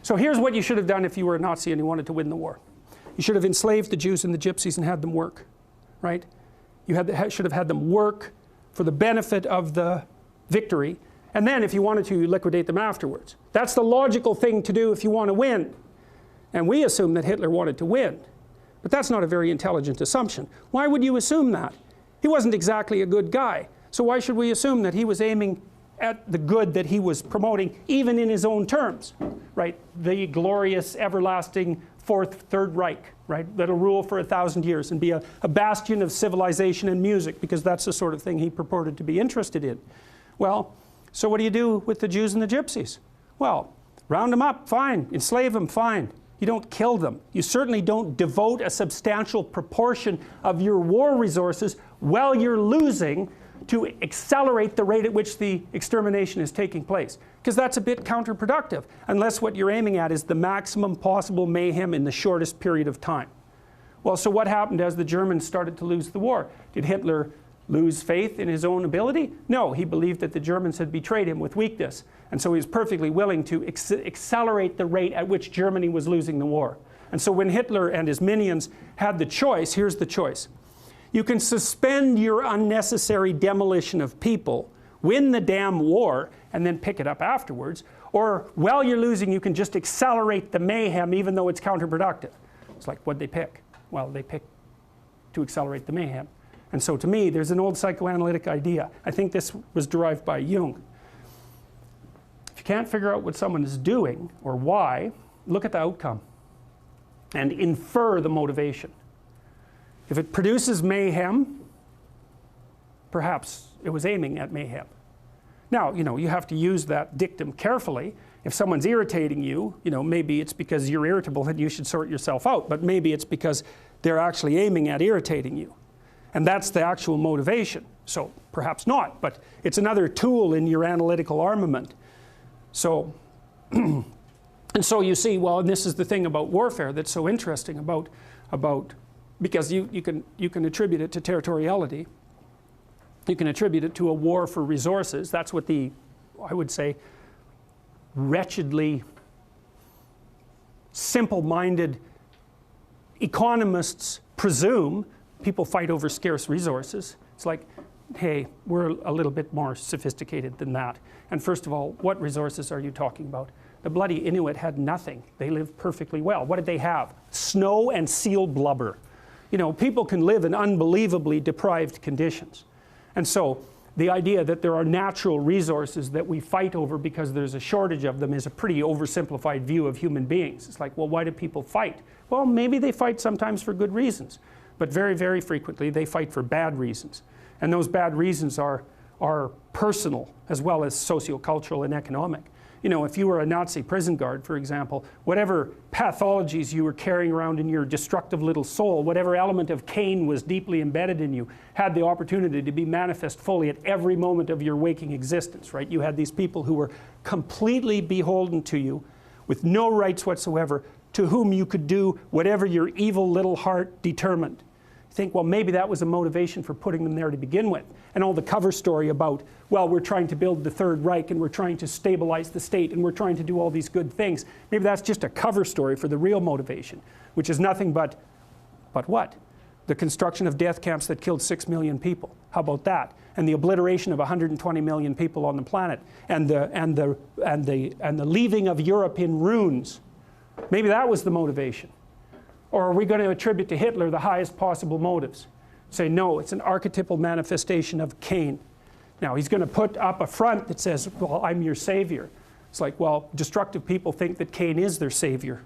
So here's what you should have done if you were a Nazi and you wanted to win the war. You should have enslaved the Jews and the Gypsies and had them work, right? You should have had them work for the benefit of the victory, and then if you wanted to, you liquidate them afterwards. That's the logical thing to do if you want to win. And we assume that Hitler wanted to win. But that's not a very intelligent assumption. Why would you assume that? He wasn't exactly a good guy. So why should we assume that he was aiming at the good that he was promoting, even in his own terms, right? The glorious, everlasting Third Reich, right? That'll rule for 1,000 years and be a bastion of civilization and music, because that's the sort of thing he purported to be interested in. Well, so what do you do with the Jews and the Gypsies? Well, round them up, fine. Enslave them, fine. You don't kill them. You certainly don't devote a substantial proportion of your war resources while you're losing to accelerate the rate at which the extermination is taking place. Because that's a bit counterproductive, unless what you're aiming at is the maximum possible mayhem in the shortest period of time. Well, so what happened as the Germans started to lose the war? Did Hitler lose faith in his own ability? No, he believed that the Germans had betrayed him with weakness. And so he was perfectly willing to accelerate the rate at which Germany was losing the war. And so when Hitler and his minions had the choice, here's the choice. You can suspend your unnecessary demolition of people, win the damn war, and then pick it up afterwards. Or while you're losing, you can just accelerate the mayhem even though it's counterproductive. It's like, what'd they pick? Well, they picked to accelerate the mayhem. And so to me, there's an old psychoanalytic idea. I think this was derived by Jung. If you can't figure out what someone is doing or why, look at the outcome and infer the motivation. If it produces mayhem, perhaps it was aiming at mayhem. Now, you have to use that dictum carefully. If someone's irritating you, maybe it's because you're irritable and you should sort yourself out, but maybe it's because they're actually aiming at irritating you. And that's the actual motivation. So perhaps not, but it's another tool in your analytical armament. So, and so you see, well, and this is the thing about warfare that's so interesting about because you can attribute it to territoriality. You can attribute it to a war for resources. That's what the, I would say, wretchedly simple-minded economists presume. People fight over scarce resources. It's like, hey, we're a little bit more sophisticated than that. And first of all, what resources are you talking about? The bloody Inuit had nothing. They lived perfectly well. What did they have? Snow and seal blubber. People can live in unbelievably deprived conditions. And so the idea that there are natural resources that we fight over because there's a shortage of them is a pretty oversimplified view of human beings. It's like, well, why do people fight? Well, maybe they fight sometimes for good reasons. But very, very frequently they fight for bad reasons. And those bad reasons are personal as well as sociocultural and economic. If you were a Nazi prison guard, for example, whatever pathologies you were carrying around in your destructive little soul, whatever element of Cain was deeply embedded in you, had the opportunity to be manifest fully at every moment of your waking existence, right? You had these people who were completely beholden to you with no rights whatsoever, to whom you could do whatever your evil little heart determined. You think, well, maybe that was a motivation for putting them there to begin with. And all the cover story about, well, we're trying to build the Third Reich and we're trying to stabilize the state and we're trying to do all these good things. Maybe that's just a cover story for the real motivation, which is nothing but what? The construction of death camps that killed 6 million people. How about that? And the obliteration of 120 million people on the planet, and the leaving of Europe in ruins. Maybe that was the motivation. Or are we going to attribute to Hitler the highest possible motives? Say, no, it's an archetypal manifestation of Cain. Now, he's going to put up a front that says, well, I'm your savior. It's like, well, destructive people think that Cain is their savior.